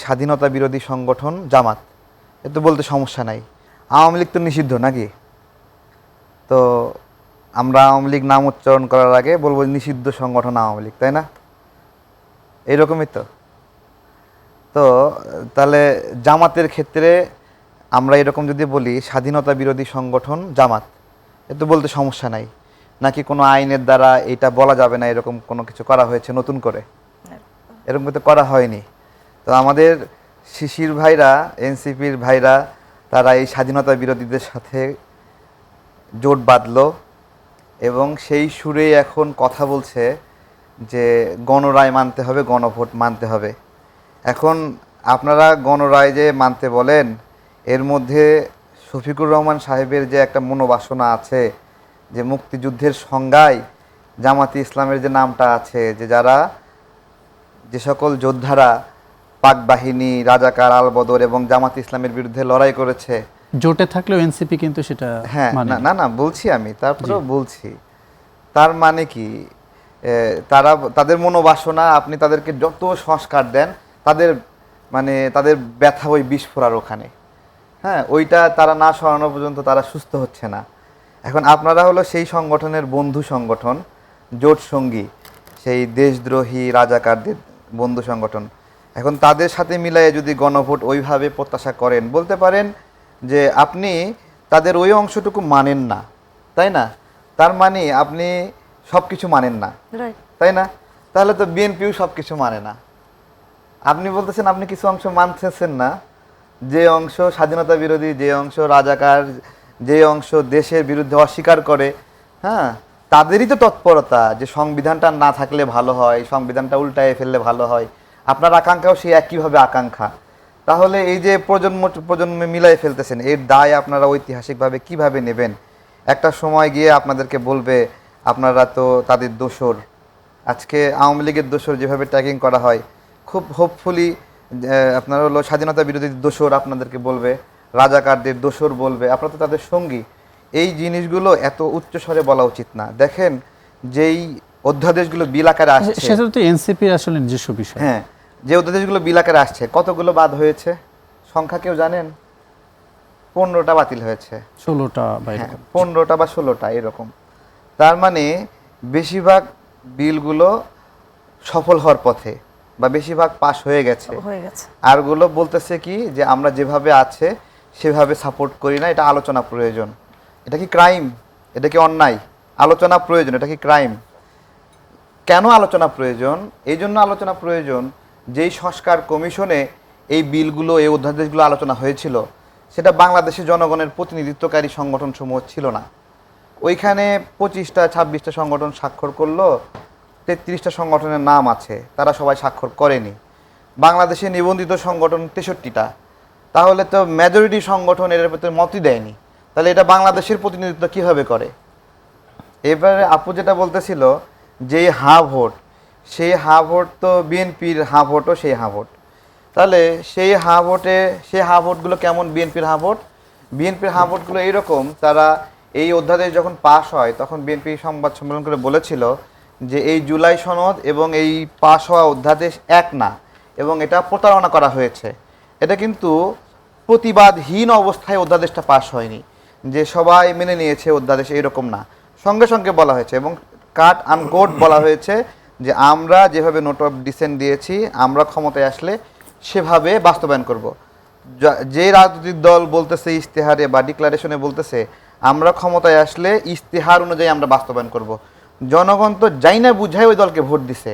স্বাধীনতা বিরোধী সংগঠন জামাত, এ তো বলতে সমস্যা নাই। আওয়ামী লীগ তো নিষিদ্ধ নাকি? তো আমরা আওয়ামী লীগ নাম উচ্চারণ করার আগে বলবো নিষিদ্ধ সংগঠন আওয়ামী লীগ, তাই না? এইরকমই তো। তো তাহলে জামাতের ক্ষেত্রে আমরা এরকম যদি বলি স্বাধীনতা বিরোধী সংগঠন জামাত, এ তো বলতে সমস্যা নাই। নাকি কোনো আইনের দ্বারা এটা বলা যাবে না, এরকম কোনো কিছু করা হয়েছে নতুন করে? এরকম তো করা হয়নি। তো আমাদের শিশির ভাইরা, এনসিপির ভাইরা, তারা এই স্বাধীনতা বিরোধীদের সাথে জোট বাঁধলো এবং সেই সুরেই এখন কথা বলছে যে গণরায় মানতে হবে, গণভোট মানতে হবে। এখন আপনারা গণরায় যে মানতে বলেন, এর মধ্যে শফিকুর রহমান সাহেবের যে একটা মনোবাসনা আছে, যে মুক্তিযুদ্ধের সংজ্ঞায় জামাতি ইসলামের যে নামটা আছে, যে যারা যে সকল যোদ্ধারা পাক বাহিনী, রাজাকার, আলবদর এবং জামাত ইসলামের বিরুদ্ধে লড়াই করেছে, জোটে থাকলেও এনসিপি কিন্তু সেটা হ্যাঁ, না বলছি আমি, তারপরেও বলছি, তার মানে কি তাদের মনোবাসনা, আপনি তাদেরকে যত সংস্কার দেন, তাদের মানে তাদের ব্যথা ওই বিস্ফোরার ওখানে, হ্যাঁ, ওইটা তারা না সরানো পর্যন্ত তারা সুস্থ হচ্ছে না। এখন আপনারা হলো সেই সংগঠনের বন্ধু সংগঠন, জোট সঙ্গী, সেই দেশদ্রোহী রাজাকারদের বন্ধু সংগঠন। এখন তাদের সাথে মিলায়ে যদি গণভোট ওইভাবে প্রত্যাশা করেন, বলতে পারেন যে আপনি তাদের ওই অংশটুকু মানেন না, তাই না? তার মানে আপনি সব কিছু মানেন না, তাই না? তাহলে তো বিএনপিও সব কিছু মানে না। আপনি বলতেছেন আপনি কিছু অংশ মানতেছেন না, যে অংশ স্বাধীনতা বিরোধী, যে অংশ রাজাকার, যে অংশ দেশের বিরুদ্ধে অস্বীকার করে, হ্যাঁ, তাদেরই তো তৎপরতা যে সংবিধানটা না থাকলে ভালো হয়, সংবিধানটা উল্টায় ফেললে ভালো হয়। আপনার আকাঙ্ক্ষাও সেই একইভাবে আকাঙ্ক্ষা। তাহলে এই যে প্রজন্মে মিলাই ফেলতেছেন, এর দায় আপনারা ঐতিহাসিকভাবে কিভাবে নেবেন? একটা সময় গিয়ে আপনাদেরকে বলবে আপনারা তো তাদের দোসর। আজকে আওয়ামী লীগের দোসর যেভাবে ট্যাগিং করা হয়, খুব হোপফুলি আপনারা হলো স্বাধীনতা বিরোধী দোসর আপনাদেরকে বলবে, রাজাকারদের দোসর বলবে, আপনারা তো তাদের সঙ্গী। এই জিনিসগুলো এত উচ্চস্বরে বলা উচিত না। দেখেন যেই অধ্যাদেশগুলো বিল আকারে আসছে, সেটা তো এনসিপির আসলে নিজস্ব বিষয়। হ্যাঁ, যে অধ্যাদেশগুলো বিল আকারে আসছে, কতগুলো বাদ হয়েছে সংখ্যা কেউ জানেন? 15টা বাতিল হয়েছে, 16টা বা 15টা বা 16টা এরকম। তার মানে বেশিরভাগ বিলগুলো সফল হওয়ার পথে বা বেশিরভাগ পাস হয়ে গেছে। আরগুলো বলতেছে কি যে আমরা যেভাবে আছে সেভাবে সাপোর্ট করি না, এটা আলোচনা প্রয়োজন। এটা কি ক্রাইম? এটা কি অন্যায়? আলোচনা প্রয়োজন, এটা কি ক্রাইম? কেন আলোচনা প্রয়োজন? এই জন্য আলোচনা প্রয়োজন, যেই সংস্কার কমিশনে এই বিলগুলো, এই অধ্যাদেশগুলো আলোচনা হয়েছিল, সেটা বাংলাদেশের জনগণের প্রতিনিধিত্বকারী সংগঠনসমূহ ছিল না। ওইখানে 25টা 26টা সংগঠন স্বাক্ষর করলো, 33টা সংগঠনের নাম আছে, তারা সবাই স্বাক্ষর করেনি। বাংলাদেশে নিবন্ধিত সংগঠন 63টা, তাহলে তো মেজরিটি সংগঠন এর ভেতরে মতই দেয়নি। তাহলে এটা বাংলাদেশের প্রতিনিধিত্ব কিভাবে করে? এবারে আপু যেটা বলতেছিল যে হাঁ ভোট, সেই হাঁ ভোট তো বিএনপির হাঁ ভোটও সেই হাঁ ভোট। তাহলে সেই হাঁ ভোটে, সেই হাঁ ভোটগুলো কেমন বিএনপির হাঁ ভোট? বিএনপির হাঁ ভোটগুলো এইরকম, তারা এই অধ্যাদেশ যখন পাশ হয় তখন বিএনপি সংবাদ সম্মেলন করে বলেছিল যে এই জুলাই সনদ এবং এই পাশ হওয়া অধ্যাদেশ এক না, এবং এটা প্রতারণা করা হয়েছে। এটা কিন্তু প্রতিবাদহীন অবস্থায় অধ্যাদেশটা পাশ হয়নি, যে সবাই মেনে নিয়েছে অধ্যাদেশ, এরকম না। সঙ্গে সঙ্গে বলা হয়েছে এবং কাট আনকোট বলা হয়েছে যে আমরা যেভাবে নোট অফ ডিসেন্ট দিয়েছি, আমরা ক্ষমতায় আসলে সেভাবে বাস্তবায়ন করব। যে রাজনৈতিক দল বলতেছে ইস্তেহারে বা ডিক্লারেশনে বলতেছে আমরা ক্ষমতায় আসলে ইস্তেহার অনুযায়ী আমরা বাস্তবায়ন করব, জনগণ তো যাই না বুঝায় ওই দলকে ভোট দিছে।